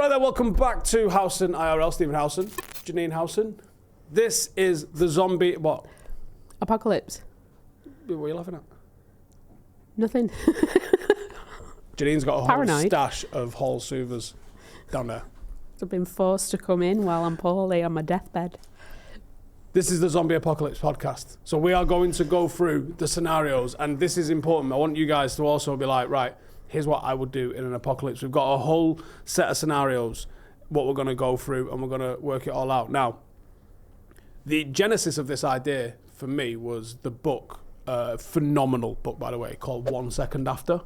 Right then, welcome back to Howson IRL. Stephen Howson, Janine Howson. This is the zombie... What? Apocalypse. What are you laughing at? Nothing. Janine's got a Paranoid. whole stash of Hall Soothers down there. I've been forced to come in while I'm poorly on my deathbed. This is the Zombie Apocalypse Podcast. So we are going to go through the scenarios, and this is important. I want you guys to also be like, right, here's what I would do in an apocalypse. We've got a whole set of scenarios, what we're going to go through, and we're going to work it all out. Now, the genesis of this idea for me was the book, phenomenal book, by the way, called 1 Second After.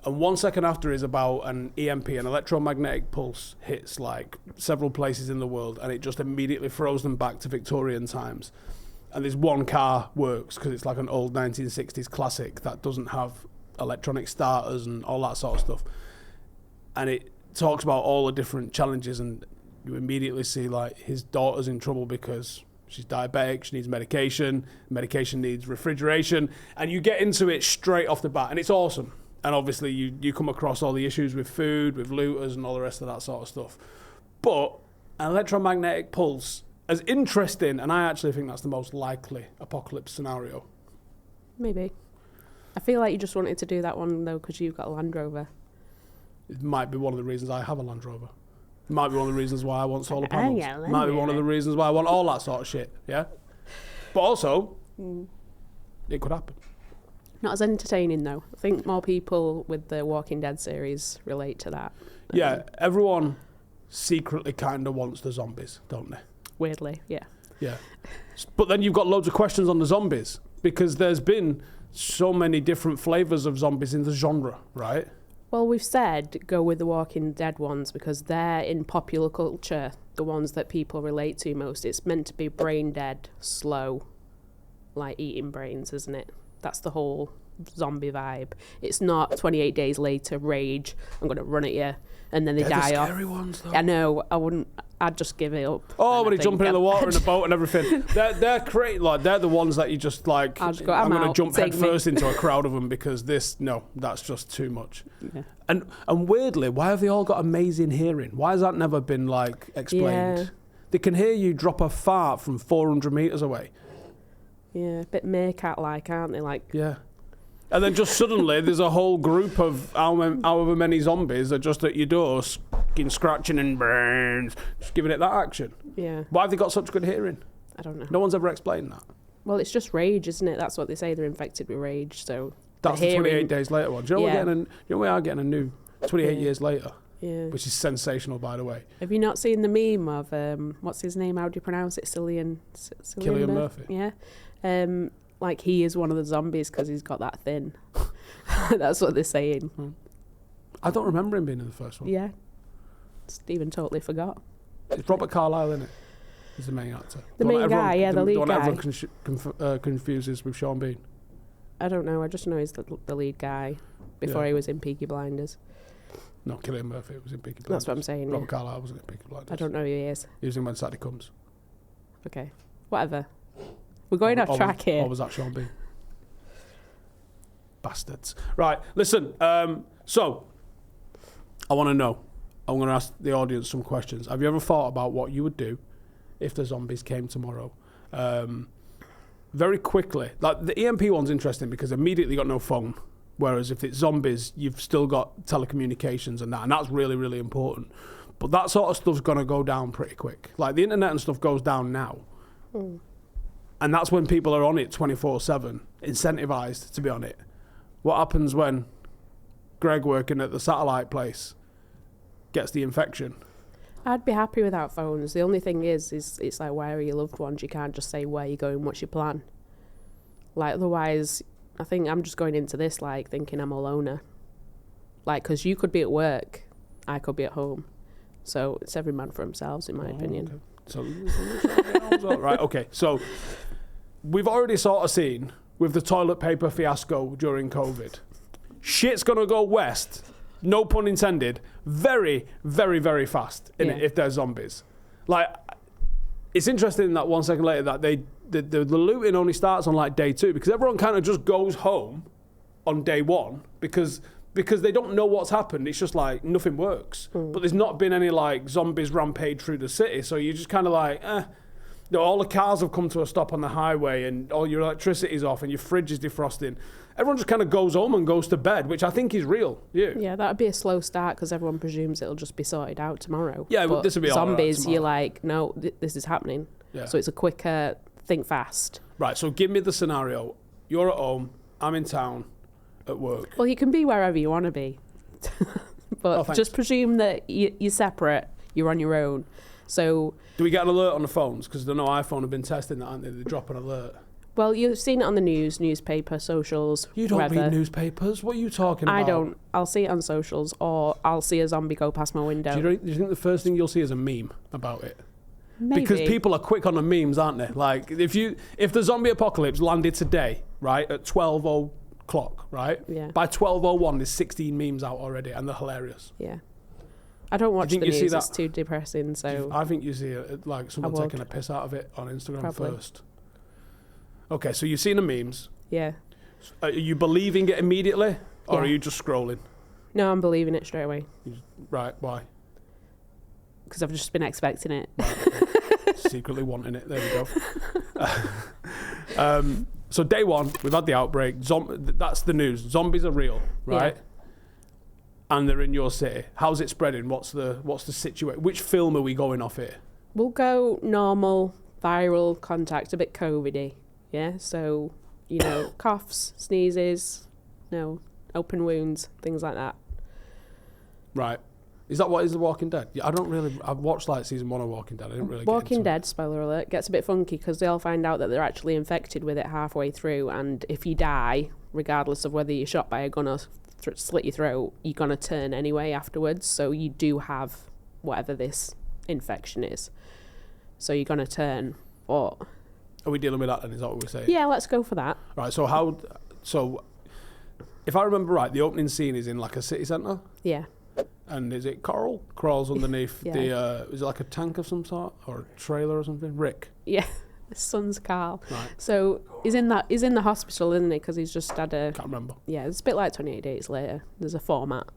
And 1 second after is about an EMP, an electromagnetic pulse, hits like several places in the world, and it just immediately throws them back to Victorian times. And this one car works because it's like an old 1960s classic that doesn't have electronic starters and all that sort of stuff. And it talks about all the different challenges, and you immediately see like his daughter's in trouble because she's diabetic, she needs medication needs refrigeration, and you get into it straight off the bat, and it's awesome. And obviously you come across all the issues with food, with looters and all the rest of that sort of stuff. But an electromagnetic pulse, as interesting, and I actually think that's the most likely apocalypse scenario. Maybe. I feel like you just wanted to do that one, though, because you've got a Land Rover. It might be one of the reasons I have a Land Rover. It might be one of the reasons why I want solar panels. Yeah, It might be one of the reasons why I want all that sort of shit, yeah? But also, it could happen. Not as entertaining, though. I think more people with the Walking Dead series relate to that. Yeah, everyone secretly kind of wants the zombies, don't they? Weirdly, yeah. Yeah. But then you've got loads of questions on the zombies, because there's been so many different flavours of zombies in the genre, right? Well, we've said go with the Walking Dead ones because they're in popular culture, the ones that people relate to most. It's meant to be brain dead, slow, like eating brains, isn't it? That's the whole zombie vibe. It's not 28 days later, rage, I'm going to run at you, and then they die off. They're the scary ones, though. I know, I'd just give it up. Oh, when he's jumping in the water in a boat and everything. They're great, like, they're the ones that you just, like, I'm going to jump head first into a crowd of them because that's just too much. Yeah. And weirdly, why have they all got amazing hearing? Why has that never been, like, explained? Yeah. They can hear you drop a fart from 400 metres away. Yeah, a bit meerkat-like, aren't they? Like, yeah. And then just suddenly there's a whole group of however many zombies are just at your door, scratching and burns, just giving it that action. Yeah. Why have they got such good hearing? I don't know. No one's ever explained that. Well, it's just rage, isn't it? That's what they say. They're infected with rage. So that's the 28 days later one. Do you know we are getting a new 28 years later? Yeah. Which is sensational, by the way. Have you not seen the meme of what's his name? How do you pronounce it? Cillian Murphy. Yeah. Like he is one of the zombies because he's got that thin. That's what they're saying. I don't remember him being in the first one. Yeah. Stephen totally forgot. It's Robert Carlyle, isn't it? He's the main actor. The main guy, yeah, the lead guy. The one everyone confuses with Sean Bean. I don't know. I just know he's the lead guy before he was in Peaky Blinders. No, Cillian Murphy was in Peaky Blinders. That's what I'm saying. Robert Carlyle wasn't in Peaky Blinders. I don't know who he is. He was in When Saturday Comes. Okay. Whatever. We're going off track here. Or was that Sean Bean? Bastards. Right, listen. So, I want to know. I'm going to ask the audience some questions. Have you ever thought about what you would do if the zombies came tomorrow? Very quickly. Like, the EMP one's interesting because immediately got no phone. Whereas if it's zombies, you've still got telecommunications and that's really, really important. But that sort of stuff's going to go down pretty quick. Like, the internet and stuff goes down now. And that's when people are on it 24/7, incentivized to be on it. What happens when Greg working at the satellite place gets the infection? I'd be happy without phones. The only thing is it's like, where are your loved ones? You can't just say where you're going, what's your plan? Like, otherwise, I think I'm just going into this, like, thinking I'm a loner. Like, because you could be at work, I could be at home. So it's every man for themselves, in my opinion. Okay. So, right, okay. So we've already sort of seen with the toilet paper fiasco during COVID. Shit's going to go west, no pun intended, very, very, very fast if they're zombies. Like, it's interesting that 1 second later that the looting only starts on like day 2 because everyone kind of just goes home on day 1 because because they don't know what's happened. It's just like nothing works. But there's not been any like zombies rampage through the city. So you're just kind of like, You know, all the cars have come to a stop on the highway and all your electricity's off and your fridge is defrosting. Everyone just kind of goes home and goes to bed, which I think is real. Yeah, that would be a slow start because everyone presumes it'll just be sorted out tomorrow. Yeah, but this will be zombies, all right you're like, no, this is happening. Yeah. So it's a quicker, think fast. Right, so give me the scenario. You're at home, I'm in town, at work. Well, you can be wherever you want to be. But just presume that you're separate, you're on your own. So, do we get an alert on the phones? Because I know iPhone have been testing that, aren't they? They drop an alert. Well, you've seen it on the news, newspaper, socials. You don't read newspapers. What are you talking about? I don't. I'll see it on socials, or I'll see a zombie go past my window. Do you think the first thing you'll see is a meme about it? Maybe. Because people are quick on the memes, aren't they? Like if the zombie apocalypse landed today, right, at 12 o'clock, right? Yeah. By 12:01, there's 16 memes out already, and they're hilarious. Yeah. I don't watch the you see news. that? It's too depressing. So I think you see it, like someone taking a piss out of it on Instagram Probably. first. Okay, so you've seen the memes. Yeah. Are you believing it immediately, or Yeah. are you just scrolling? No, I'm believing it straight away. Right, why? Because I've just been expecting it. Secretly wanting it. There we go. So day one, we've had the outbreak. That's the news. Zombies are real, right? Yeah. And they're in your city. How's it spreading? What's the situation? Which film are we going off here? We'll go normal, viral contact, a bit COVID-y. Yeah, so, you know, coughs, sneezes, open wounds, things like that. Right. Is that what is The Walking Dead? Yeah, I've watched like season 1 of Walking Dead. I didn't really Walking Dead, spoiler alert, gets a bit funky because they'll find out that they're actually infected with it halfway through, and if you die, regardless of whether you're shot by a gun or slit your throat, you're going to turn anyway afterwards, so you do have whatever this infection is. So you're going to turn. But Are we dealing with that then? Is that what we're saying? yeah, let's go for that. Right, so if I remember right, the opening scene is in like a city centre? Yeah. And is it Coral? Crawls underneath Yeah. is it like a tank of some sort? Or a trailer or something? Rick? Yeah. His son's Carl. Right. So he's in the hospital, isn't he? Because he's just had a... Can't remember. Yeah, it's a bit like 28 Days Later. There's a format.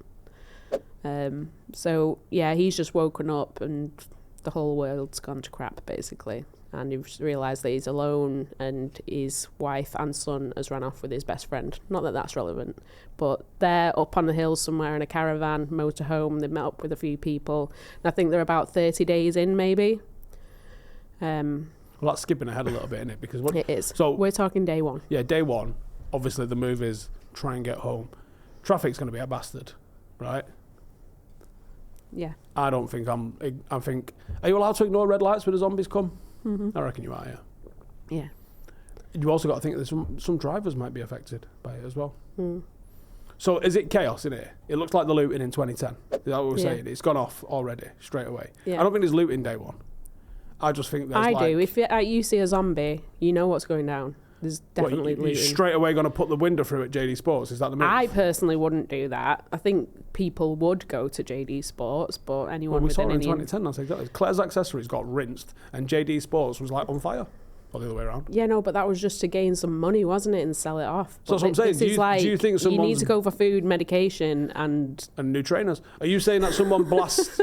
So, yeah, he's just woken up and the whole world's gone to crap, basically. And he's realised that he's alone and his wife and son has run off with his best friend. Not that that's relevant, but they're up on the hills somewhere in a caravan, motorhome. They've met up with a few people. And I think they're about 30 days in, maybe. Well, that's skipping ahead a little bit, isn't it? Because It is. So we're talking day one. Yeah, day one. Obviously, the move is try and get home. Traffic's going to be a bastard, right? Yeah. I think. Are you allowed to ignore red lights when the zombies come? Mm-hmm. I reckon you are. Yeah. Yeah. You also got to think that some drivers might be affected by it as well. Mm. So is it chaos in here? It looks like the looting in 2010. Is that what we're Yeah. saying? It's gone off already straight away. Yeah. I don't think there's looting day one. I just think there's do. If you see a zombie, you know what's going down. There's definitely you're looting. straight away going to put the window through at JD Sports. Is that the move? I personally wouldn't do that. I think people would go to JD Sports, but anyone we with saw an it in Indian... 2010. That's exactly. Claire's accessories got rinsed, and JD Sports was like on fire, or the other way around. Yeah, no, but that was just to gain some money, wasn't it, and sell it off. So that's what I'm saying. Do you think you need someone's- to go for food, medication, and new trainers? Are you saying that someone blast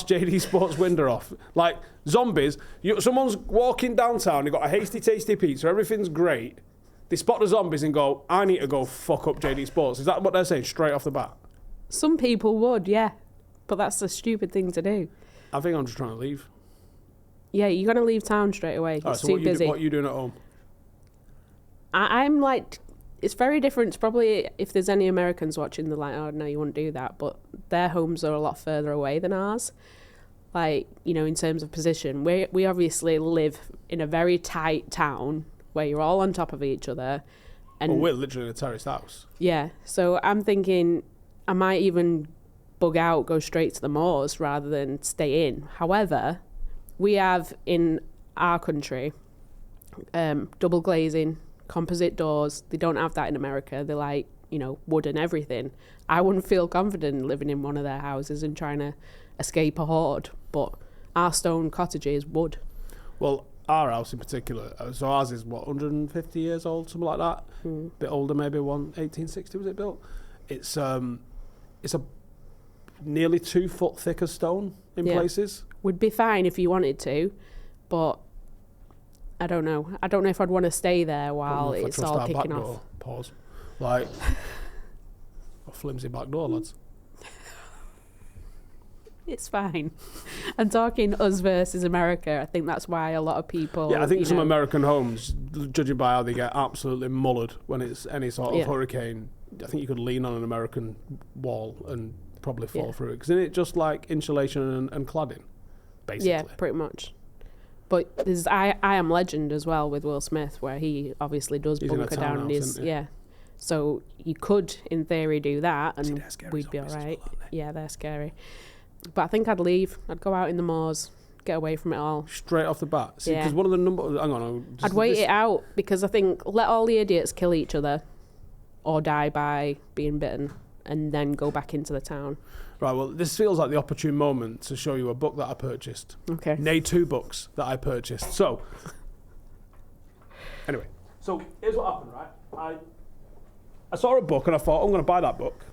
JD Sports window off? Like zombies, someone's walking downtown, they got a hasty tasty pizza, everything's great. They spot the zombies and go, I need to go fuck up JD Sports. Is that what they're saying straight off the bat? some people would, yeah, but that's a stupid thing to do. I think I'm just trying to leave. Yeah, you're gonna leave town straight away. All right, It's so too busy. what are you doing at home? I'm like, it's very different. It's probably, if there's any Americans watching, they're like, oh no, you wouldn't do that. But their homes are a lot further away than ours. Like, you know, in terms of position, we obviously live in a very tight town where you're all on top of each other. And Well, we're literally in a terraced house. yeah, so I'm thinking I might even bug out, go straight to the moors rather than stay in. However, we have in our country double glazing, composite doors. They don't have that in America. They're like, you know, wood and everything. I wouldn't feel confident living in one of their houses and trying to escape a horde, but our stone cottages would. Well, our house in particular, so ours is, 150 years old, something like that. Bit older, maybe 1860 was it built? It's it's a nearly 2 foot thicker stone in places. Would be fine if you wanted to, but I don't know. I don't know if I'd want to stay there while it's all kicking off. Pause. Like, a flimsy back door, lads. It's fine. I'm talking us versus America. I think that's why a lot of people... Yeah, I think some American homes, judging by how they get absolutely mullered when it's any sort of hurricane, I think you could lean on an American wall and probably fall through it. Because isn't it just like insulation and cladding, basically? Yeah, pretty much. But there's I Am Legend as well with Will Smith, where he obviously does bunker down in his... Yeah. So you could, in theory, do that and we'd be all right. Yeah, they're scary. But I think I'd leave. I'd go out in the moors, get away from it all. Straight off the bat? See, because one of the numbers... Hang on. I'd wait it out, because I think let all the idiots kill each other or die by being bitten and then go back into the town. Right, well, this feels like the opportune moment to show you a book that I purchased. Okay. Nay, 2 books that I purchased. So, anyway. So, here's what happened, right? I saw a book and I thought, I'm going to buy that book.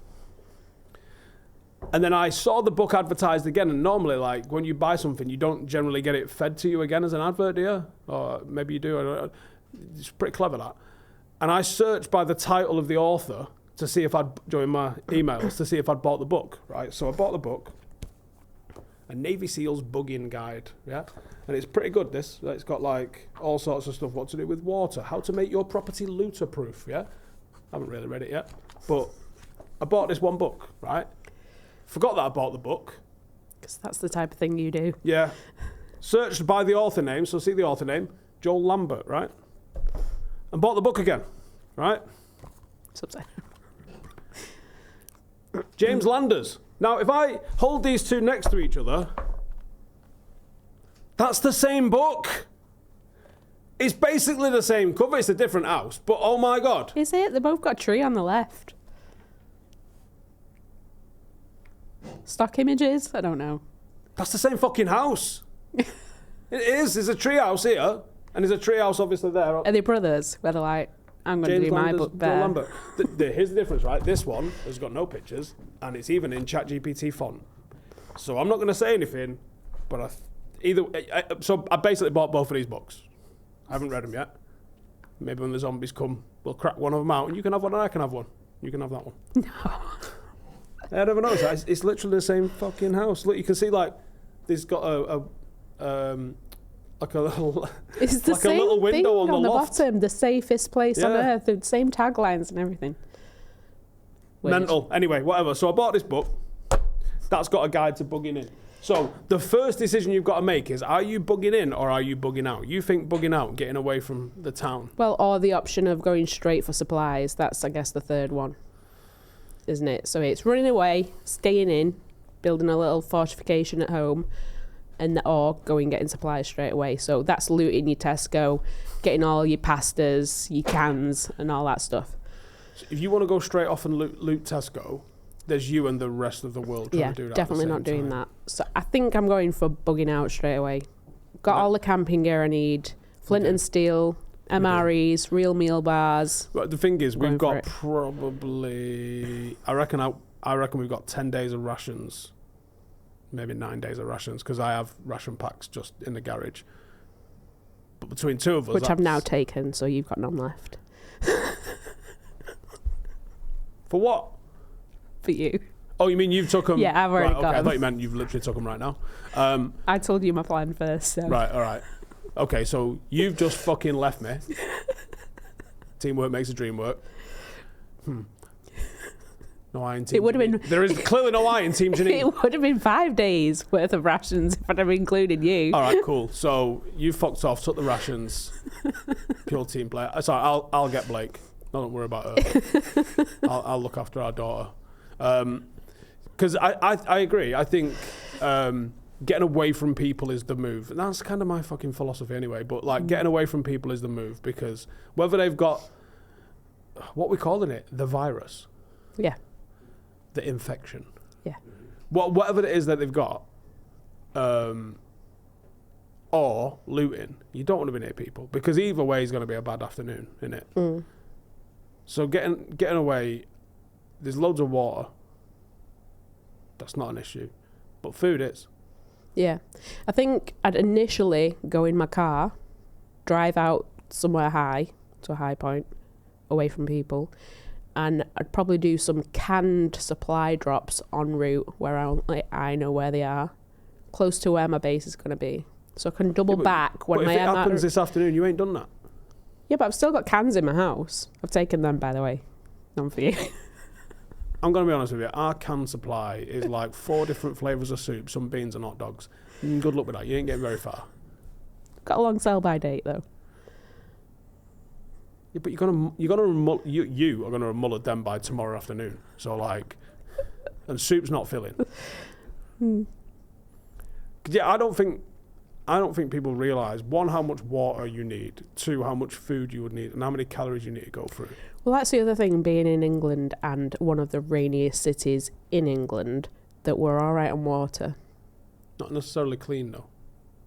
And then I saw the book advertised again, and normally, like, when you buy something, you don't generally get it fed to you again as an advert, do you? Or maybe you do. I don't know. It's pretty clever, that. And I searched by the title of the author to see if I'd, during my emails, to see if I'd bought the book, right? So I bought the book, A Navy SEAL's Bugging Guide, yeah? And it's pretty good, this. It's got, like, all sorts of stuff, what to do with water, how to make your property looter-proof, yeah? I haven't really read it yet. But I bought this one book, right? Forgot that I bought the book. Because that's the type of thing you do. Yeah. Searched by the author name, so see the author name, Joel Lambert, right? And bought the book again, right? It's upside down. James Landers. Now, if I hold these two next to each other, that's the same book. It's basically the same cover. It's a different house, but oh my God. Is it? They both got a tree on the left. Stock images? I don't know. That's the same fucking house. It is. There's a tree house here, and there's a tree house obviously there. Are they brothers? Where they're like, I'm going to do my book there. Here's the difference, right? This one has got no pictures, and it's even in ChatGPT font. So I'm not going to say anything, but I basically bought both of these books. I haven't read them yet. Maybe when the zombies come, we'll crack one of them out, and you can have one, and I can have one. You can have that one. No. I never noticed. It's literally the same fucking house. Look, you can see like there's got like a little it's the like same a little window thing on the loft. bottom, the safest place on earth, the same taglines and everything. Weird. Mental. Anyway, whatever. So I bought this book. That's got a guide to bugging in. So the first decision you've got to make is: are you bugging in or are you bugging out? You think bugging out, getting away from the town. Well, or the option of going straight for supplies. That's, I guess, the third one, isn't it? So it's running away, staying in, building a little fortification at home, or going getting supplies straight away. So that's looting your Tesco, getting all your pastas, your cans, and all that stuff. So if you want to go straight off and loot Tesco, there's you and the rest of the world trying to do that. Yeah, definitely not doing that. So I think I'm going for bugging out straight away. Got all the camping gear I need, flint and steel, MREs, real meal bars. But the thing is, we've got probably, I reckon we've got 10 days of rations, maybe 9 days of rations, because I have ration packs just in the garage. But between two of us, which I've now taken, so you've got none left. For what? For you. Oh, you mean you've took them? Yeah, I've already got them. I thought you meant you've literally took them right now. I told you my plan first. So. Right, all right. Okay, so you've just fucking left me. Teamwork makes the dream work. No I in Team It would have been. There is clearly no I in Team Janine. It would have been 5 days worth of rations if I'd have included you. All right, cool. So you fucked off, took the rations. Pure team player. Sorry, I'll get Blake. No, don't worry about her. I'll look after our daughter. Because I agree. I think getting away from people is the move. And that's kind of my fucking philosophy anyway. But like getting away from people is the move, because whether they've got, what we calling it, the virus. Yeah. The infection. Yeah. Whatever it is that they've got, or looting, you don't want to be near people, because either way is going to be a bad afternoon, isn't it? So getting away, there's loads of water. That's not an issue. But food is. Yeah. I think I'd initially go in my car, drive out somewhere high, to a high point, away from people, and I'd probably do some canned supply drops en route where I know where they are, close to where my base is going to be. So I can double back when but my if it happens this afternoon, you ain't done that. Yeah, but I've still got cans in my house. I've taken them, by the way. None for you. I'm going to be honest with you. Our can supply is like 4 different flavours of soup, some beans and hot dogs. Good luck with that. You ain't getting very far. Got a long sell-by date, though. Yeah, but you are going to mullet them by tomorrow afternoon. So like, and soup's not filling. Yeah, I don't think people realise, 1, how much water you need, 2, how much food you would need, and how many calories you need to go through. Well, that's the other thing, being in England and one of the rainiest cities in England, that we're all right on water. Not necessarily clean, though.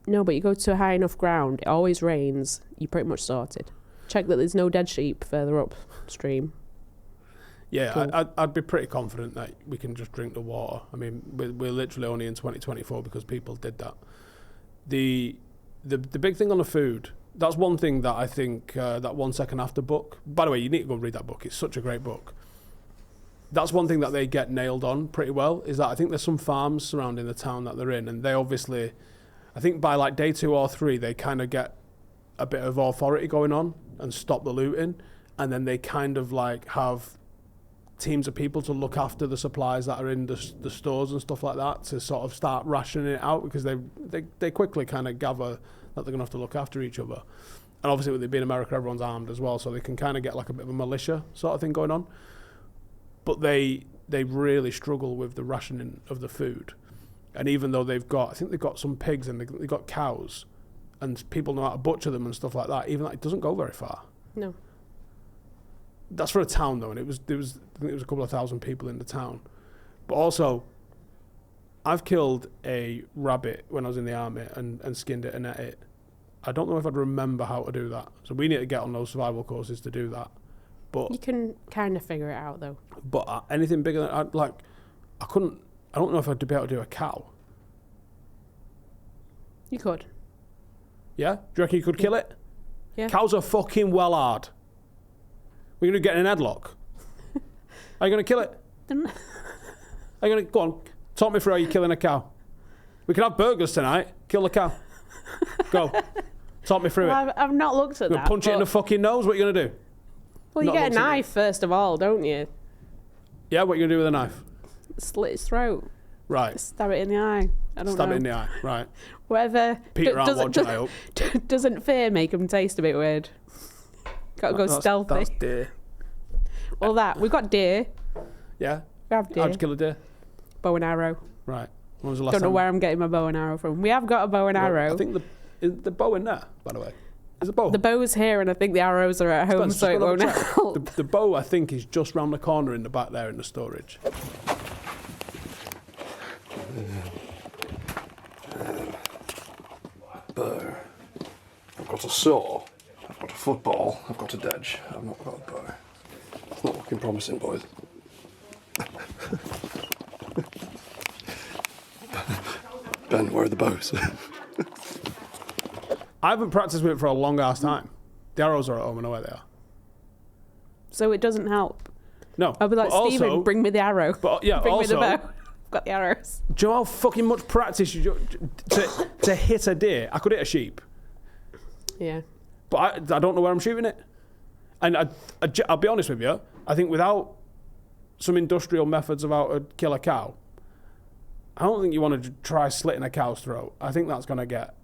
No, but you go to a high enough ground, it always rains, you're pretty much sorted. Check that there's no dead sheep further upstream. Yeah, Cool. I'd be pretty confident that we can just drink the water. I mean, we're literally only in 2024 because people did that. The big thing on the food, that's one thing that I think, that 1 Second After book, by the way, you need to go and read that book. It's such a great book. That's one thing that they get nailed on pretty well, is that I think there's some farms surrounding the town that they're in, and they obviously, I think by like day 2 or 3, they kind of get a bit of authority going on and stop the looting, and then they kind of like have teams of people to look after the supplies that are in the stores and stuff like that, to sort of start rationing it out, because they quickly kind of gather that they're going to have to look after each other. And obviously with it being America, everyone's armed as well, so they can kind of get like a bit of a militia sort of thing going on. But they really struggle with the rationing of the food. And even though I think they've got some pigs and they've got cows, and people know how to butcher them and stuff like that, even that, it doesn't go very far. No. That's for a town though, and I think it was a couple of thousand people in the town. But also, I've killed a rabbit when I was in the army and skinned it and ate it. I don't know if I'd remember how to do that. So we need to get on those survival courses to do that. But You can kind of figure it out, though. But anything bigger than I don't know if I'd be able to do a cow. You could. Yeah? Do you reckon you could kill it? Yeah. Cows are fucking well hard. We're going to get in an headlock. Are you going to kill it? Are you going to... Go on, talk me through how you're killing a cow. We can have burgers tonight. Kill the cow. Go. Talk me through it. I've not looked at that. Punch it in the fucking nose? What are you going to do? Well, you get a knife first of all, don't you? Yeah, what are you going to do with a knife? Slit its throat. Right. Stab it in the eye. I don't know. Stab it in the eye. Right. Whatever. Peter aren't watching, I hope. Doesn't fear make them taste a bit weird. Got to go stealthy. That's deer. Well, we've got deer. Yeah? We have deer. How'd you kill a deer? Bow and arrow. Right. When was the last Don't know time? where I'm getting my bow and arrow from. We have got a bow and arrow. I think is the bow in there, by the way. Is the bow? The bow's here, and I think the arrows are at home, so it won't help. The bow, I think, is just round the corner in the back there in the storage. Bow. I've got a saw. I've got a football. I've got a dedge. I've not got a bow. It's not looking promising, boys. Ben, where are the bows? I haven't practiced with it for a long ass time. The arrows are at home, I know where they are. So it doesn't help. No. I'll be like, but Stephen, also, bring me the arrow. But yeah, bring also, me the bow. I've got the arrows. do you know how fucking much practice you do to hit a deer? I could hit a sheep, Yeah. but I don't know where I'm shooting it. And I'll be honest with you, I think without some industrial methods of how to kill a cow, I don't think you want to try slitting a cow's throat. I think that's going to get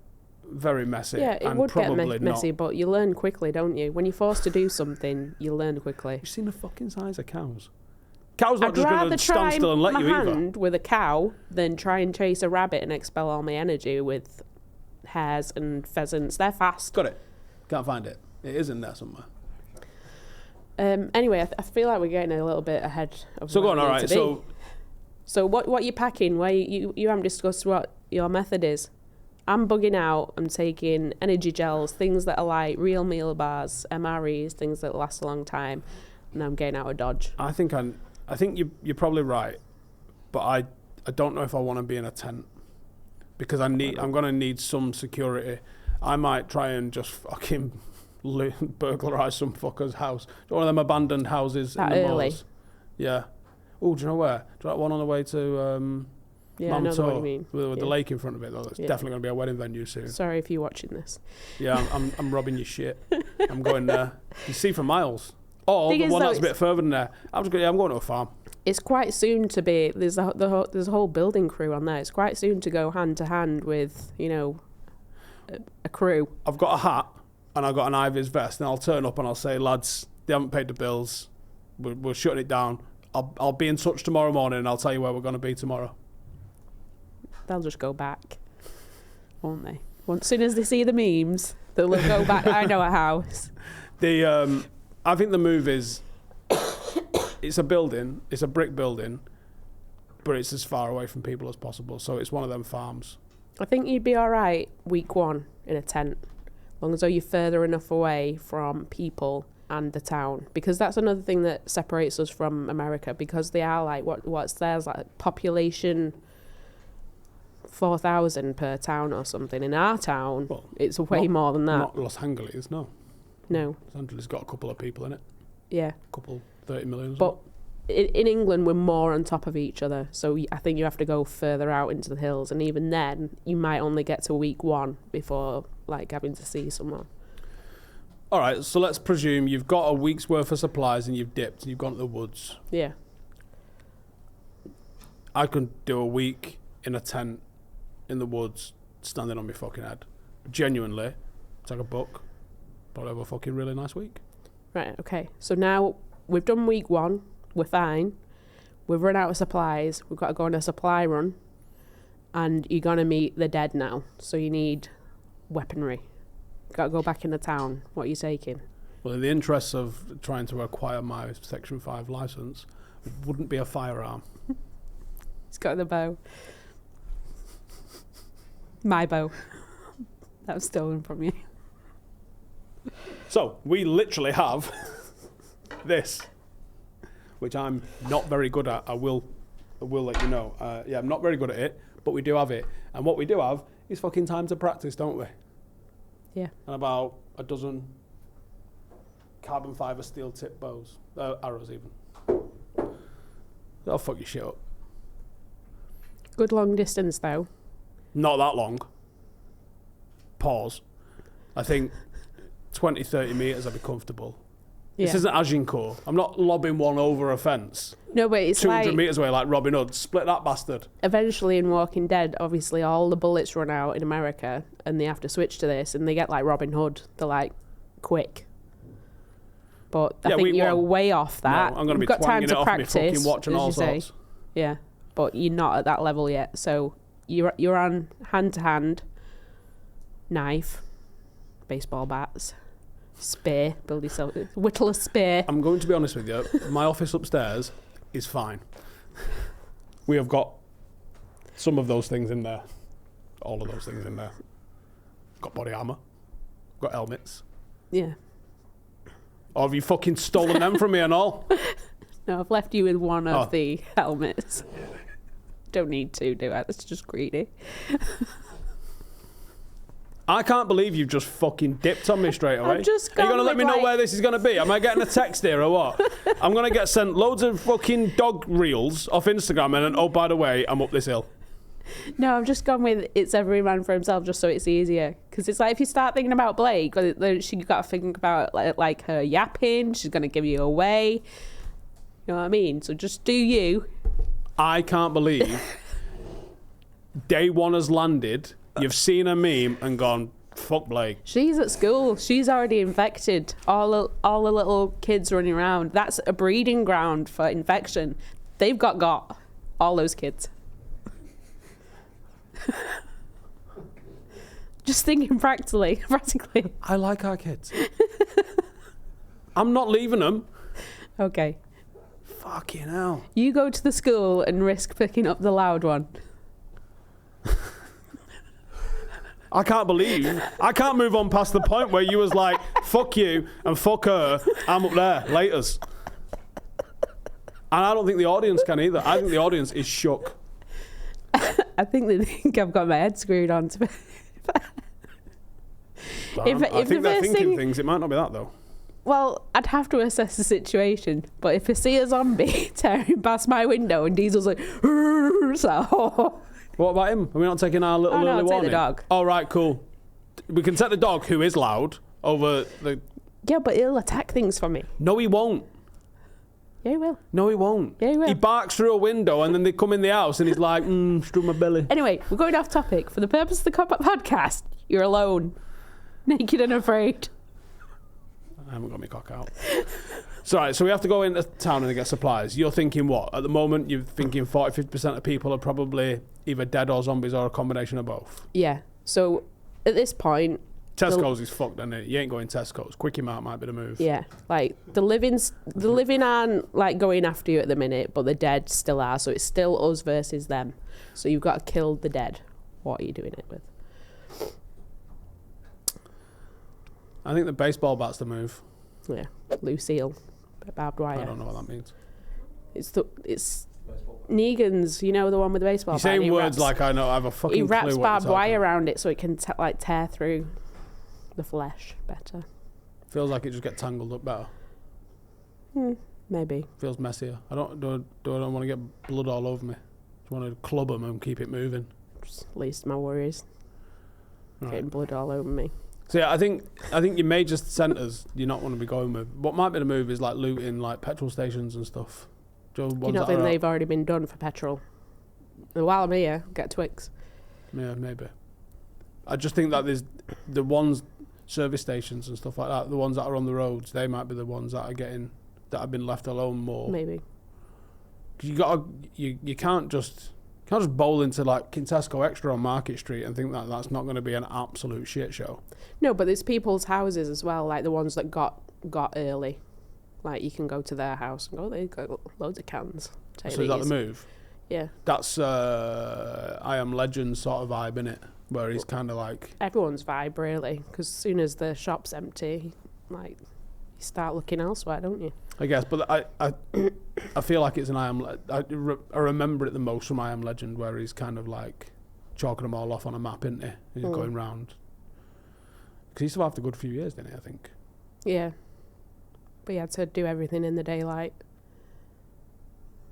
very messy. Yeah, it and would get probably messy, not. but you learn quickly, don't you? When you're forced to do something, you learn quickly. You've seen the fucking size of cows. Cows not I'd just going rather to stand still and let try you my either. hand with a cow than try and chase a rabbit and expel all my energy with hares and pheasants. They're fast. Got it. Can't find it. It is in there somewhere. Anyway, I feel like we're getting a little bit ahead of So where go on, we all need right. to be. So what you're packing? Where you haven't discussed what your method is. I'm bugging out. I'm taking energy gels, things that are like real meal bars, MREs, things that last a long time, and I'm getting out of Dodge. I think you're probably right, but I don't know if I want to be in a tent because I'm going to need some security. I might try and just fucking burglarise some fucker's house. One of them abandoned houses That in the early? malls. Yeah. Oh, do you know where? Do you know that one on the way to Yeah, I know what you mean. with the lake in front of it? Though, it's definitely going to be a wedding venue soon. Sorry if you're watching this. Yeah, I'm robbing your shit. I'm going there. You see for miles. Oh, Thing the is, one though, that's a bit further than there. I'm going to a farm. It's quite soon to be. There's a whole building crew on there. It's quite soon to go hand to hand with a crew. I've got a hat and I've got an Ivy's vest, and I'll turn up and I'll say, lads, they haven't paid the bills. We're shutting it down. I'll be in touch tomorrow morning and I'll tell you where we're going to be tomorrow. They'll just go back, won't they? As soon as they see the memes, they'll go back. I know a house. I think the move is, it's a building, it's a brick building, but it's as far away from people as possible. So it's one of them farms. I think you'd be all right week one in a tent, as long as you're further enough away from people and the town, because that's another thing that separates us from America, because they are like what's theirs, like population 4,000 per town or something. In our town, it's way more than that. Not Los Angeles, no. No. Los Angeles got a couple of people in it. Yeah. A couple, 30 million. But in England, we're more on top of each other. So I think you have to go further out into the hills. And even then, you might only get to week one before like having to see someone. All right, so let's presume you've got a week's worth of supplies and you've dipped and you've gone to the woods. Yeah. I could do a week in a tent in the woods, standing on my fucking head. Genuinely, take a book, but have a fucking really nice week. Right, okay. So now we've done week one, we're fine. We've run out of supplies, we've got to go on a supply run, and you're going to meet the dead now. So you need weaponry. Got to go back in the town. What are you taking? Well, in the interests of trying to acquire my Section 5 licence, it wouldn't be a firearm. He's got the bow. My bow. That was stolen from you. So, we literally have this, which I'm not very good at. I will let you know. I'm not very good at it, but we do have it. And what we do have is fucking time to practice, don't we? Yeah. And about a dozen carbon fibre steel tip bows, arrows even. That'll fuck your shit up. Good long distance though. Not that long. Pause. I think 20, 30 metres I'd be comfortable. Yeah. This isn't Agincourt. I'm not lobbing one over a fence. No, but it's 200 like metres away like Robin Hood. Split that bastard. eventually in Walking Dead, obviously all the bullets run out in America and they have to switch to this and they get like Robin Hood. They're like quick. But I think you're way off that. No, I'm going to be You've got time twanging it to off practice, me fucking watching as all you say. sorts. Yeah, but you're not at that level yet. So you're on hand to hand, knife, baseball bats, spear, build yourself, whittle a spear. I'm going to be honest with you. My office upstairs is fine. We have got some of those things in there. All of those things in there. Got body armour. Got helmets. Yeah. Or have you fucking stolen them from me and all? No, I've left you with one of the helmets. Don't need to, do I? That's just greedy. I can't believe you've just fucking dipped on me straight away. I've just Are you going to gone let me with, know like- where this is going to be? Am I getting a text here or what? I'm going to get sent loads of fucking dog reels off Instagram and then, oh, by the way, I'm up this hill. No, I've just gone with it's every man for himself just so it's easier. Because it's like if you start thinking about Blake, then she's got to think about like her yapping. She's going to give you away. You know what I mean? So just do you. I can't believe day one has landed, you've seen a meme and gone, fuck Blake. She's at school. She's already infected. All the little kids running around. That's a breeding ground for infection. They've got all those kids. Just thinking practically. I like our kids. I'm not leaving them. Okay. Fucking hell. You go to the school and risk picking up the loud one. I can't move on past the point where you was like, fuck you and fuck her, I'm up there, laters. And I don't think the audience can either. I think the audience is shook. I think they think I've got my head screwed on. I think they're thinking things. It might not be that, though. Well, I'd have to assess the situation. But if I see a zombie tearing past my window and Diesel's like, so... What about him? Are we not taking our little early I'll warning? take the dog. Oh, right, cool. We can take the dog, who is loud, over the... Yeah, but he'll attack things for me. No, he won't. Yeah, he will. No, he won't. Yeah, he will. He barks through a window and then they come in the house and he's like, screw my belly. Anyway, we're going off topic. For the purpose of the podcast, you're alone. Naked and afraid. I haven't got my cock out. So we have to go into town and get supplies. You're thinking what? At the moment, you're thinking 40-50% of people are probably either dead or zombies or a combination of both. Yeah. So at this point... Tesco's is fucked, isn't it? You ain't going Tesco's. Quickie Mart might be the move. Yeah. Like, the living aren't, like, going after you at the minute, but the dead still are. So it's still us versus them. So you've got to kill the dead. What are you doing it with? I think the baseball bat's the move. Yeah. Lucille. Barbed wire. I don't know what that means. It's Negan's, you know, the one with the baseball bat. You're saying words like I know. I have a fucking clue. He wraps what barbed you're talking wire about. around it so it can tear through the flesh better. Feels like it just get tangled up better. Maybe. Feels messier. I don't want to get blood all over me. Just want to club them and keep it moving. Just least my worries. Right. Getting blood all over me. So yeah, I think your major centres you not want to be going with. What might be the move is like looting like petrol stations and stuff. Do you not think they've already been done for petrol? And while I'm here, get Twix. Yeah, maybe. I just think that there's the ones service stations and stuff like that. The ones that are on the roads, they might be the ones that have been left alone more. Maybe. Because you can't just bowl into like Tesco Extra on Market Street and think that that's not going to be an absolute shit show. No, but there's people's houses as well, like the ones that got early. Like, you can go to their house and go, they've got loads of cans. So is that the move? Yeah. That's I Am Legend sort of vibe, innit? Where he's kind of like... Everyone's vibe, really, because as soon as the shop's empty, like, you start looking elsewhere, don't you? I guess, but I feel like it's an I remember it the most from I Am Legend, where he's kind of like chalking them all off on a map, isn't he? He's going round. Because he survived a good few years, didn't he, I think? Yeah. But he had to do everything in the daylight.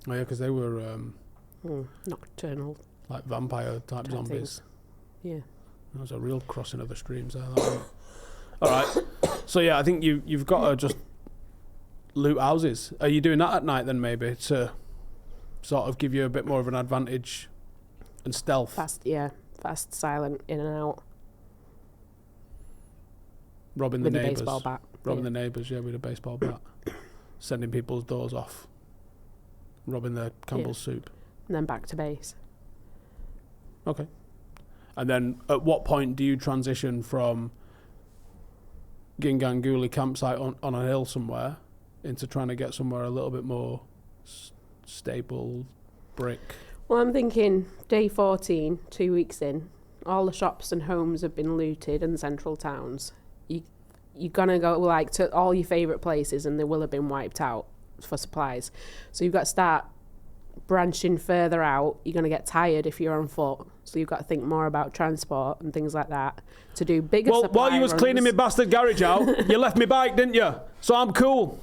Oh yeah, because they were... nocturnal. Like vampire-type zombies. Things. Yeah. That was a real crossing of the streams there. All right. So yeah, I think you've got to just loot houses. Are you doing that at night then, maybe, to sort of give you a bit more of an advantage and stealth? Fast, silent, in and out. Robbing the with neighbours. With a baseball bat. Robbing the neighbours, with a baseball bat. Sending people's doors off. Robbing their Campbell's soup. And then back to base. Okay. And then at what point do you transition from Ginganguli campsite on a hill somewhere into trying to get somewhere a little bit more stable, brick? Well, I'm thinking day 14, 2 weeks in, all the shops and homes have been looted in central towns. You're going to go like to all your favourite places and they will have been wiped out for supplies. So you've got to start branching further out. You're going to get tired if you're on foot. So you've got to think more about transport and things like that to do bigger supply while you was runs. cleaning my bastard garage out, you left me bike, didn't you? So I'm cool.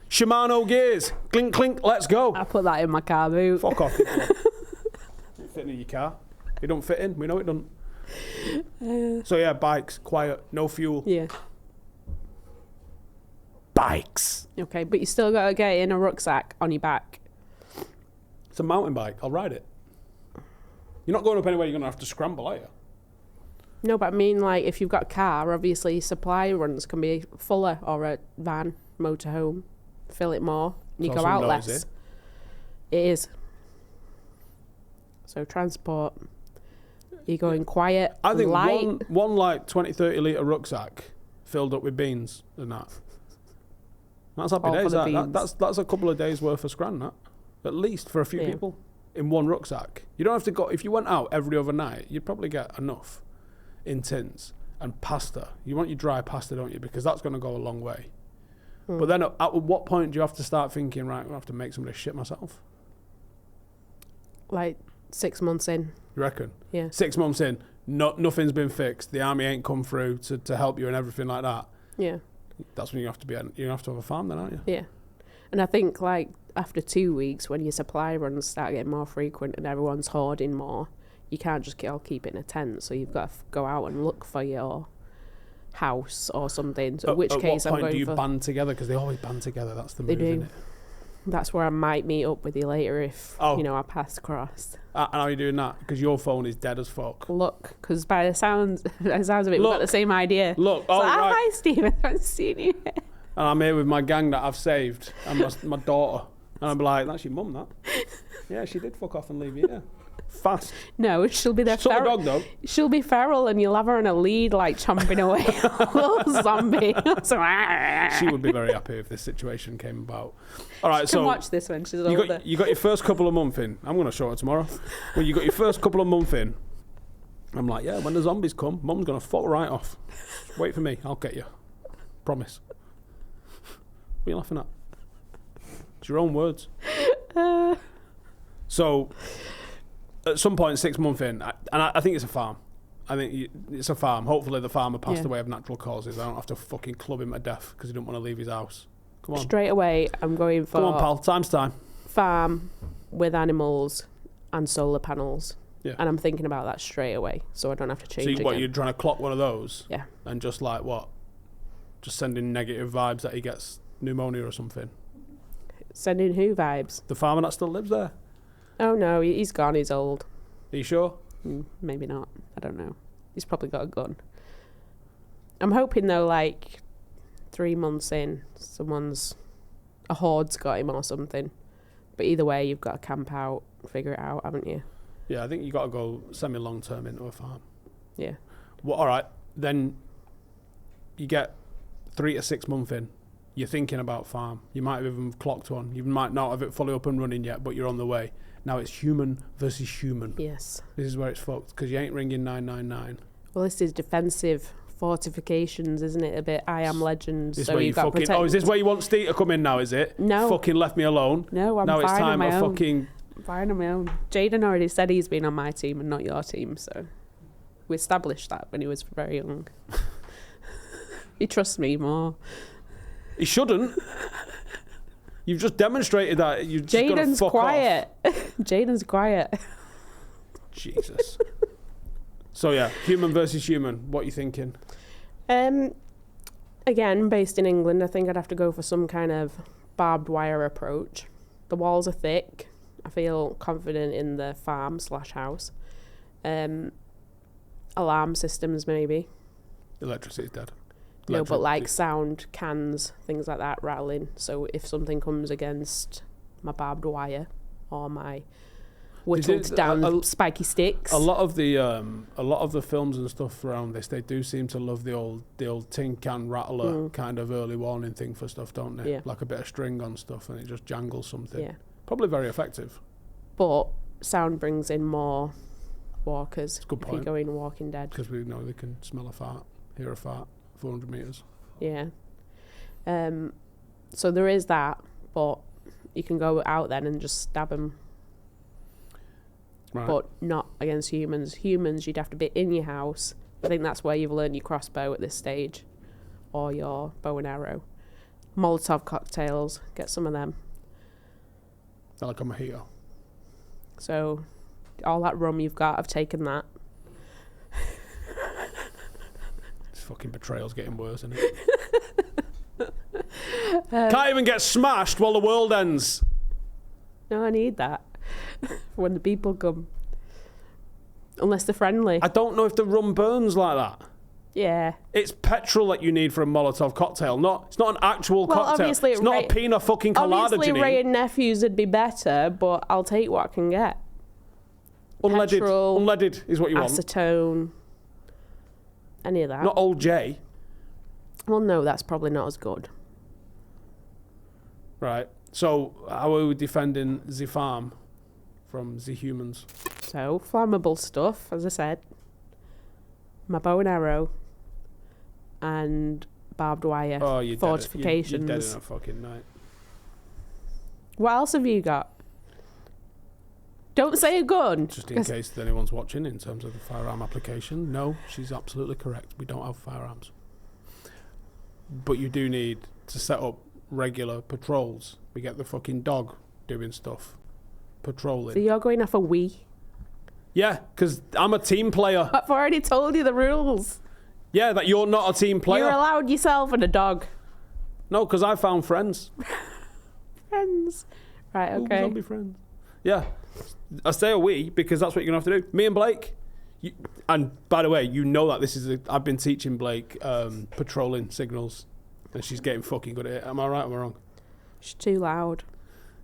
Shimano gears. Clink, clink, let's go. I put that in my car boot. Fuck off. It fit in your car. It don't fit in. We know it don't. So yeah, bikes, quiet, no fuel. Yeah. Bikes. Okay, but you still got to get in a rucksack on your back. It's a mountain bike. I'll ride it. You're not going up anywhere you're going to have to scramble, are you? No, but I mean, like, if you've got a car, obviously supply runs can be fuller, or a van, motorhome, fill it more, and you It's go also out noisy. less. It is. So transport, you're going quiet, I think light. one like 20, 30 litre rucksack filled up with beans and that. That's happy All days. for the That's a couple of days worth of scran, that. At least for a few people in one rucksack. You don't have to go, if you went out every other night, you'd probably get enough in tins. And pasta. You want your dry pasta, don't you? Because that's going to go a long way. But then at what point do you have to start thinking, right, I'm going to have to make some of this shit myself? Like 6 months in. You reckon? Yeah. 6 months in, nothing's been fixed. The army ain't come through to help you and everything like that. Yeah. That's when you have to have a farm then, aren't you? Yeah. And I think, like, after 2 weeks, when your supply runs start getting more frequent and everyone's hoarding more, you can't just all keep it in a tent. So you've got to go out and look for your house or something. So in which case I'm going for... At what point do you for... band together? Because they always band together. That's the move, isn't it? That's where I might meet up with you later if, our paths cross. And how are you doing that? Because your phone is dead as fuck. Look, because by the sounds of it, we've got the same idea. Look, right. Hi, Stephen. I haven't seen you yet. And I'm here with my gang that I've saved and my daughter. And I'm like, that's your mum, that. Yeah, she did fuck off and leave you, yeah. Fast. No, she'll be there. She's a dog, though. She'll be feral and you'll have her in a lead, like, chomping away. A little zombie. So, she would be very happy if this situation came about. All right, she can watch this when she's older. You got your first couple of months in. I'm going to show her tomorrow. When you got your first couple of months in, I'm like, yeah, when the zombies come, Mum's going to fuck right off. Wait for me. I'll get you. Promise. What are you laughing at? It's your own words. So, at some point, 6 months in, I think it's a farm. I think it's a farm. Hopefully the farmer passed away of natural causes. I don't have to fucking club him to death because he didn't want to leave his house. Come on. Straight away, I'm going for... Come on, pal. Time's time. Farm with animals and solar panels. Yeah. And I'm thinking about that straight away, so I don't have to change again. What, you're trying to clock one of those? Yeah. And just like what? Just sending negative vibes that he gets pneumonia or something? Sending who vibes? The farmer that still lives there. Oh no, he's gone, he's old. Are you sure? Maybe not. I don't know. He's probably got a gun. I'm hoping though, like 3 months in, a horde's got him or something. But either way, you've got to camp out, figure it out, haven't you? Yeah, I think you got to go semi-long term into a farm. Yeah. Well, all right, then you get 3 to 6 months in. You're thinking about farm. You might have even clocked one. You might not have it fully up and running yet, but you're on the way. Now it's human versus human. Yes. This is where it's fucked, because you ain't ringing 999. Well, this is defensive fortifications, isn't it? A bit I Am Legend. This so you've got fucking... Oh, is this where you want Ste to come in now, is it? No. Fucking left me alone. No, I'm now fine it's time on my own. Fucking... Fine on my own. Jaden already said he's been on my team and not your team, so we established that when he was very young. He trusts me more. He shouldn't. You've just demonstrated that. You've just got to fuck quiet. off. Jaden's quiet. Jesus. So yeah, human versus human. What are you thinking? Again, based in England, I think I'd have to go for some kind of barbed wire approach. The walls are thick. I feel confident in the farm/house. Alarm systems, maybe. Electricity's dead. No, but like sound cans, things like that rattling. So if something comes against my barbed wire or my whittled down spiky sticks. A lot of the films and stuff around this, they do seem to love the old tin can rattler kind of early warning thing for stuff, don't they? Yeah. Like a bit of string on stuff and it just jangles something. Yeah. Probably very effective. But sound brings in more walkers. That's a good point. If you go in Walking Dead. Because we know they can smell a fart, hear a fart, 400 metres. Yeah. So there is that, but you can go out then and just stab them. Right. But not against humans. Humans, you'd have to be in your house. I think that's where you've learned your crossbow at this stage. Or your bow and arrow. Molotov cocktails, get some of them. They're like a mojito. So, all that rum you've got, I've taken that. This fucking betrayal's getting worse, isn't it? Can't even get smashed while the world ends. No, I need that. When the people come. Unless they're friendly. I don't know if the rum burns like that. Yeah. It's petrol that you need for a Molotov cocktail. It's not an actual cocktail. Obviously it's not a pina fucking colada, obviously, Ray and Nephews would be better, but I'll take what I can get. Unleaded. Petrol, Unleaded is what you want. Acetone. Any of that. Not Old J. Well, no, that's probably not as good. Right. So, how are we defending the farm from the humans? So, flammable stuff, as I said. My bow and arrow. And barbed wire. Oh, you're fortifications. Dead in a fucking night. What else have you got? Don't say a gun. Just in case anyone's watching in terms of the firearm application, no, she's absolutely correct. We don't have firearms. But you do need to set up regular patrols. We get the fucking dog doing stuff. Patrolling. So you're going off a we? Yeah, because I'm a team player. I've already told you the rules. Yeah, that you're not a team player. You're allowed yourself and a dog. No, because I found friends. Friends. Right, okay. Zombie friends. Yeah. I say a we because that's what you're going to have to do. Me and Blake. And by the way, you know that I've been teaching Blake patrolling signals. And she's getting fucking good at it. Am I right or am I wrong? She's too loud.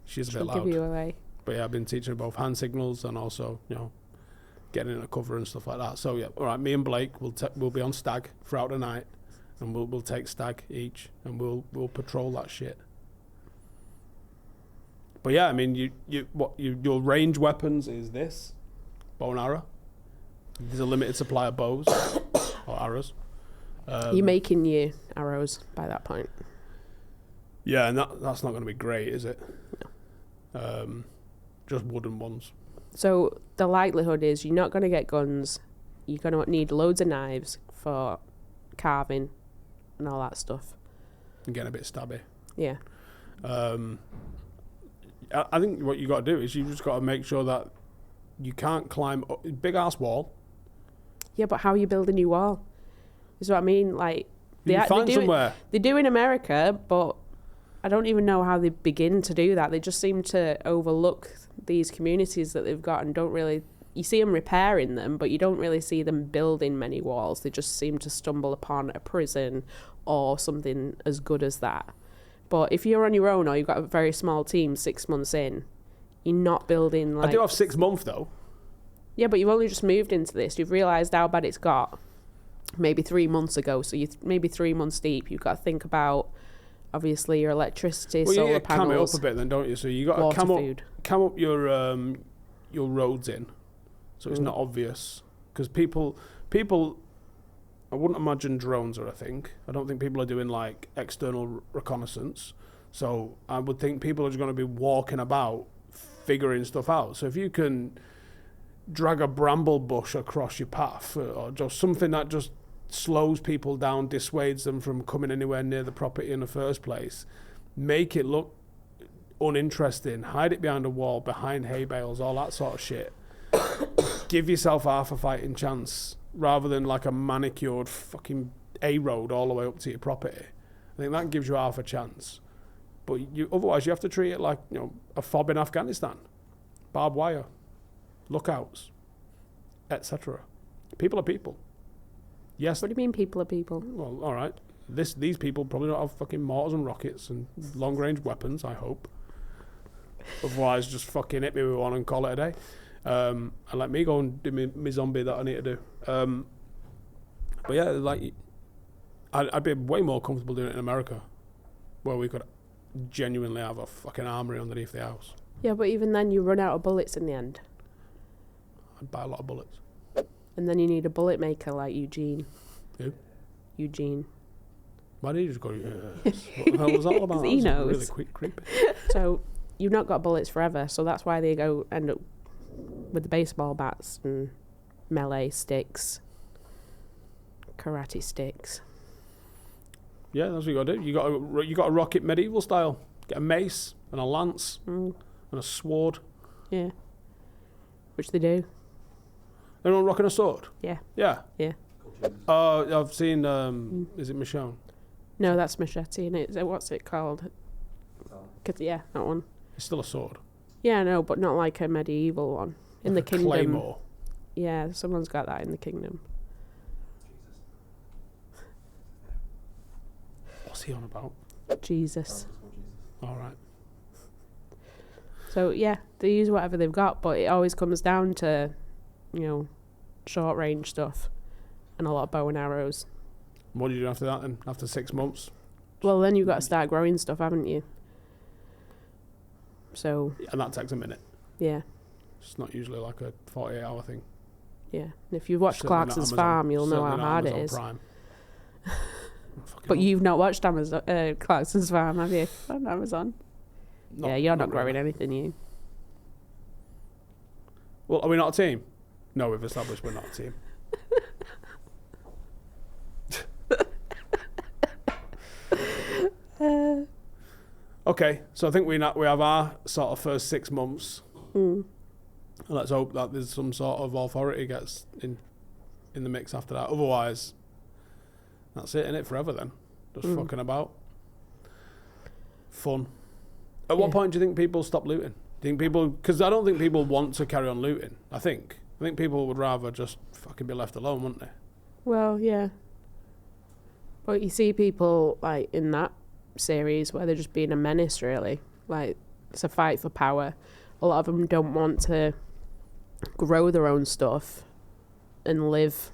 She's a bit She'll loud. give you away. But yeah, I've been teaching her both hand signals and also, getting in a cover and stuff like that. So yeah, all right, me and Blake we'll be on stag throughout the night, and we'll take stag each, and we'll patrol that shit. But yeah, I mean, your range weapons is this bow and arrow. There's a limited supply of bows or arrows. You're making your arrows by that point. Yeah, and that's not going to be great, is it? No. Just wooden ones. So the likelihood is you're not going to get guns. You're going to need loads of knives for carving and all that stuff. And getting a bit stabby. Yeah. I think what you got to do is you just got to make sure that you can't climb a big ass wall. Yeah, but how are you building your wall? Is what I mean. Like You find somewhere. They do in America, but I don't even know how they begin to do that. They just seem to overlook these communities that they've got and don't really... You see them repairing them, but you don't really see them building many walls. They just seem to stumble upon a prison or something as good as that. But if you're on your own or you've got a very small team 6 months in, you're not building like... I do have 6 months though. Yeah, but you've only just moved into this. You've realised how bad it's got maybe 3 months ago. So you're maybe 3 months deep. You've got to think about... Obviously, your electricity, well, solar you panels. cam it up a bit then, don't you? So you got to cam up your roads in, so it's not obvious. Because people, I wouldn't imagine drones are a thing. I don't think people are doing like external reconnaissance. So I would think people are just going to be walking about, figuring stuff out. So if you can drag a bramble bush across your path, or just something that just slows people down, dissuades them from coming anywhere near the property in the first place, make it look uninteresting, hide it behind a wall, behind hay bales, all that sort of shit. Give yourself half a fighting chance rather than like a manicured fucking A road all the way up to your property. I think that gives you half a chance. But otherwise you have to treat it like a fob in Afghanistan. Barbed wire, lookouts, etc. People are people. Yes. What do you mean people are people? Well, all right. These people probably don't have fucking mortars and rockets and long-range weapons, I hope. Otherwise, just fucking hit me with one and call it a day. And let me go and do me zombie that I need to do. But yeah, like, I'd be way more comfortable doing it in America, where we could genuinely have a fucking armory underneath the house. Yeah, but even then you run out of bullets in the end. I'd buy a lot of bullets. And then you need a bullet maker like Eugene. Who? Eugene. Why did you just go, yes? What the hell was that all about? He knows. Really quick, creepy. So you've not got bullets forever, so that's why they end up with the baseball bats and melee sticks, karate sticks. Yeah, that's what you got to do. You got to rock it medieval style. Get a mace and a lance and a sword. Yeah. Which they do. Everyone rocking a sword? Yeah. Yeah. Yeah. I've seen, is it Michonne? No, that's machete, and what's it called? Yeah, that one. It's still a sword. Yeah, no, but not like a medieval one. In Like the kingdom. Claymore. Yeah, someone's got that in the kingdom. What's he on about? Jesus. All right. So, yeah, they use whatever they've got, but it always comes down to, short range stuff and a lot of bow and arrows. What do you do after that then? After 6 months? Well, then you've got to start growing stuff, haven't you? So... And that takes a minute. Yeah. It's not usually like a 48-hour thing. Yeah. And if you've watched Certainly Clarkson's Farm, you'll know how hard it is. Prime. But you've not watched Clarkson's Farm, have you? On Amazon? Yeah, you're not growing anything, you. Well, are we not a team? No, we've established we're not a team. Okay, so I think we have our sort of first 6 months. Let's hope that there's some sort of authority gets in the mix after that. Otherwise, that's it, innit? Forever then. Just fucking about. Fun. At what point do you think people stop looting? Do you think people... Because I don't think people want to carry on looting, I think people would rather just fucking be left alone, wouldn't they? Well, yeah. But you see people, like, in that series where they're just being a menace, really. Like, it's a fight for power. A lot of them don't want to grow their own stuff and live,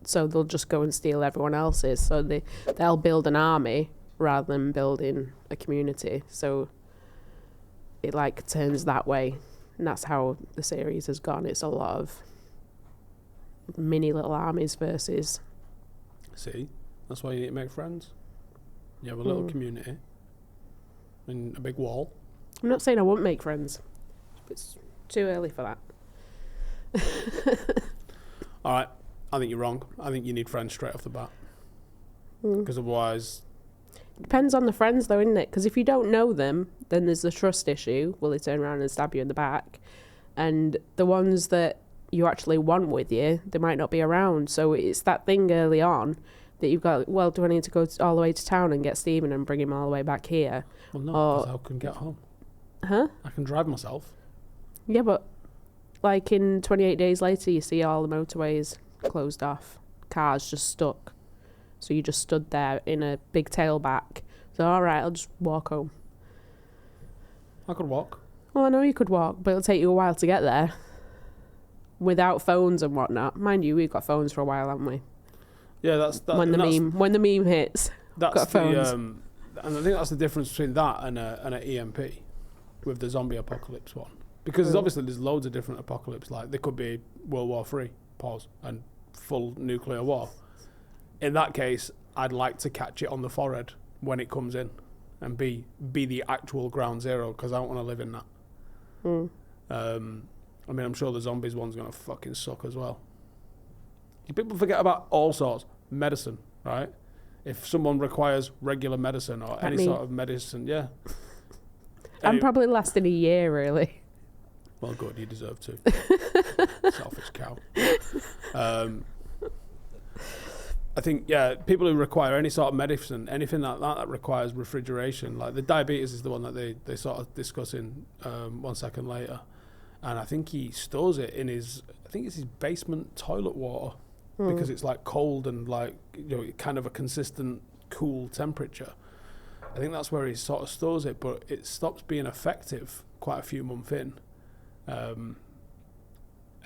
so they'll just go and steal everyone else's. So they'll build an army rather than building a community. So it, like, turns that way. And that's how the series has gone. It's a lot of mini little armies versus... See? That's why you need to make friends. You have a little community. And a big wall. I'm not saying I won't make friends. It's too early for that. All right. I think you're wrong. I think you need friends straight off the bat. Because otherwise... Depends on the friends, though, isn't it? Because if you don't know them, then there's the trust issue. Will they turn around and stab you in the back? And the ones that you actually want with you, they might not be around. So it's that thing early on that you've got, well, do I need to go all the way to town and get Stephen and bring him all the way back here? Well, no, because I can get home. Huh? I can drive myself. Yeah, but like in 28 days later, you see all the motorways closed off. Cars just stuck. So you just stood there in a big tailback. So, all right, I'll just walk home. I could walk. Well, I know you could walk, but it'll take you a while to get there. Without phones and whatnot. Mind you, we've got phones for a while, haven't we? Yeah, that's... When the meme hits, that's got phones. And I think that's the difference between that and an EMP with the zombie apocalypse one. Because obviously there's loads of different apocalypse. Like, there could be World War III, pause, and full nuclear war. In that case, I'd like to catch it on the forehead when it comes in and be the actual ground zero, because I don't want to live in that. I mean, I'm sure the zombies one's going to fucking suck as well. People forget about all sorts. Medicine, right? If someone requires regular medicine or any sort of medicine, yeah. I'm probably lasting a year, really. Well, good, you deserve to. Selfish cow. I think, yeah, people who require any sort of medicine, anything like that requires refrigeration. Like the diabetes is the one that they sort of discuss in 1 second later. And I think he stores it in his basement toilet water because it's like cold and like, you know, kind of a consistent cool temperature. I think that's where he sort of stores it, but it stops being effective quite a few months in. And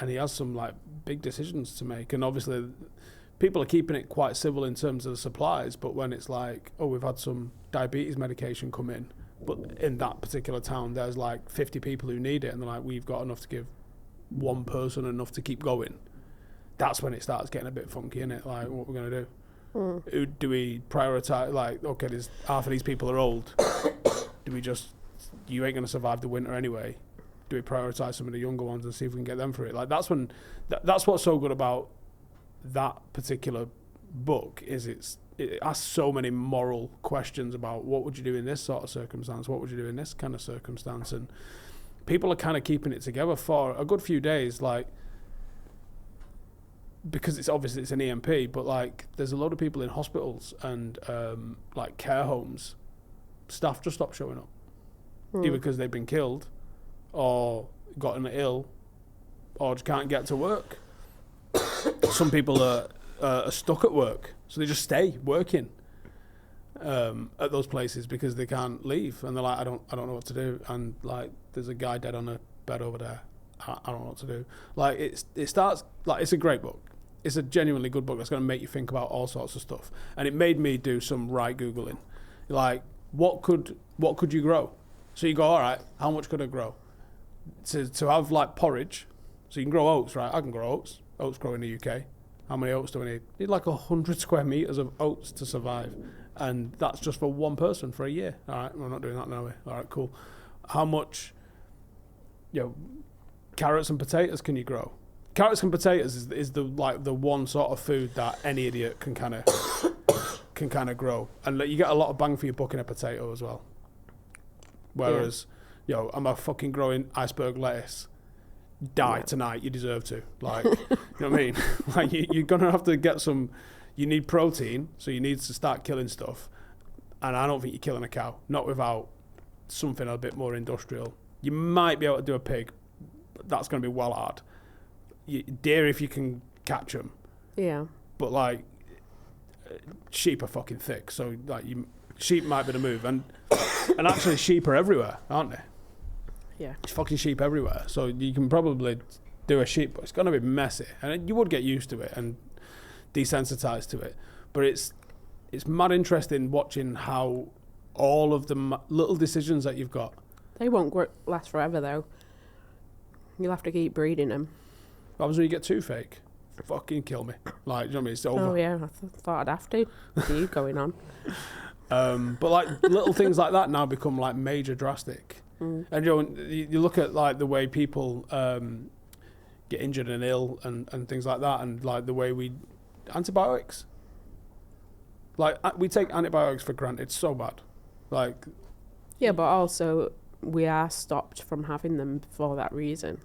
he has some like big decisions to make. And obviously people are keeping it quite civil in terms of the supplies, but when it's like, oh, we've had some diabetes medication come in, but in that particular town there's like 50 people who need it, and they're like, we've got enough to give one person enough to keep going. That's when it starts getting a bit funky, innit? Like, what we're going to do? Do we prioritise, like, okay, there's half of these people are old. Do we just, you ain't going to survive the winter anyway. Do we prioritise some of the younger ones and see if we can get them through it? Like, that's when, that's what's so good about that particular book, is it asks so many moral questions about what would you do in this sort of circumstance, what would you do in this kind of circumstance, and people are kind of keeping it together for a good few days, like, because it's obviously it's an EMP, but like there's a lot of people in hospitals and like care homes, staff just stop showing up, either because they've been killed or gotten ill or just can't get to work. Some people are stuck at work, so they just stay working at those places because they can't leave, and they're like, I don't know what to do, and like there's a guy dead on a bed over there. I don't know what to do. Like it starts like, it's a great book. It's a genuinely good book that's going to make you think about all sorts of stuff, and it made me do some googling, like what could you grow? So you go, all right, how much could I grow? To have like porridge, so you can grow oats, right? I can grow oats. Oats grow in the UK. How many oats do we need? Need like 100 square meters of oats to survive, and that's just for one person for a year. All right, we're not doing that now. All right, cool. How much, carrots and potatoes can you grow? Carrots and potatoes is the one sort of food that any idiot can kind of grow, and you get a lot of bang for your buck in a potato as well. Whereas, am I fucking growing iceberg lettuce? Die tonight, you deserve to. Like, you know what I mean? Like, you're gonna have to get some. You need protein, so you need to start killing stuff. And I don't think you're killing a cow, not without something a bit more industrial. You might be able to do a pig, but that's going to be well hard. Deer, if you can catch them. Yeah. But, like, sheep are fucking thick, so, like, sheep might be the move. And actually, sheep are everywhere, aren't they? Yeah. There's fucking sheep everywhere. So you can probably do a sheep, but it's going to be messy. And you would get used to it and desensitized to it. But it's mad interesting watching how all of the little decisions that you've got. They won't last forever, though. You'll have to keep breeding them. What happens when you get too fake? Fucking kill me. Like, you know what I mean? It's over. Oh, yeah. I thought I'd have to. What are you going on? But, like, little things like that now become, like, major drastic. And, you look at, like, the way people get injured and ill and things like that, and, like, the way antibiotics. Like, we take antibiotics for granted. It's so bad. Like... Yeah, but also, we are stopped from having them for that reason.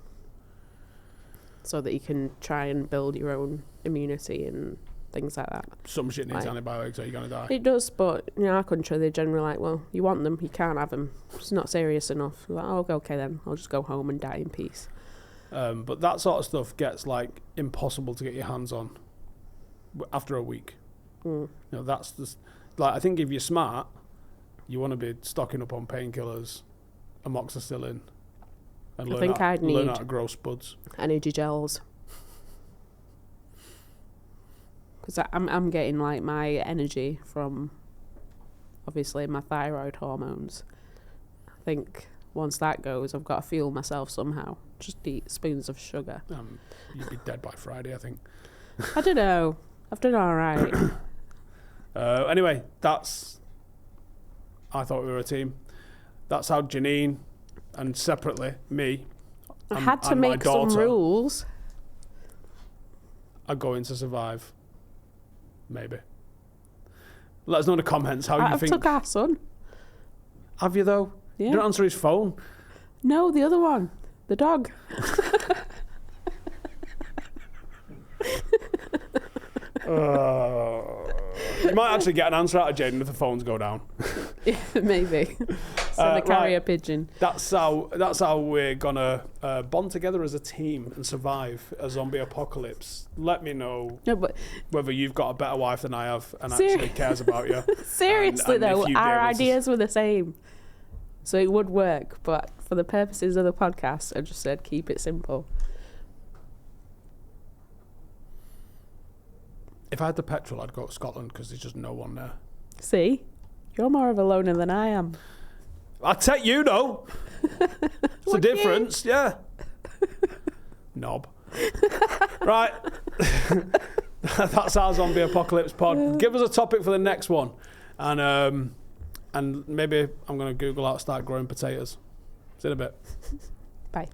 So that you can try and build your own immunity and things like that. Some shit needs antibiotics or you're going to die. It does, but in our country, they're generally like, well, you want them, you can't have them. It's not serious enough. Like, oh, okay then, I'll just go home and die in peace. But that sort of stuff gets, like, impossible to get your hands on after a week. That's just... Like, I think if you're smart, you want to be stocking up on painkillers, amoxicillin, and learn how to grow spuds. Energy gels. Because I'm getting, like, my energy from, obviously, my thyroid hormones. I think once that goes, I've got to fuel myself somehow. Just eat spoons of sugar. You'd be dead by Friday, I think. I don't know. I've done all right. Anyway, I thought we were a team. That's how Janine, and separately, me, I had to make some rules. Are going to survive. Maybe. Let us know in the comments how you think. I've took our son. Have you, though? Yeah. You don't answer his phone. No, the other one. The dog. You might actually get an answer out of Jaden if the phones go down. Yeah, maybe. Send a carrier pigeon. That's how we're gonna bond together as a team and survive a zombie apocalypse. Let me know whether you've got a better wife than I have and actually cares about you. Seriously, though, our ideas were the same, so it would work. But for the purposes of the podcast, I just said keep it simple. If I had the petrol, I'd go to Scotland because there's just no one there. See? You're more of a loner than I am. I'll take you, though. It's a difference, yeah. Knob. Right. That's our zombie apocalypse pod. Give us a topic for the next one. And maybe I'm going to Google how to start growing potatoes. See you in a bit. Bye.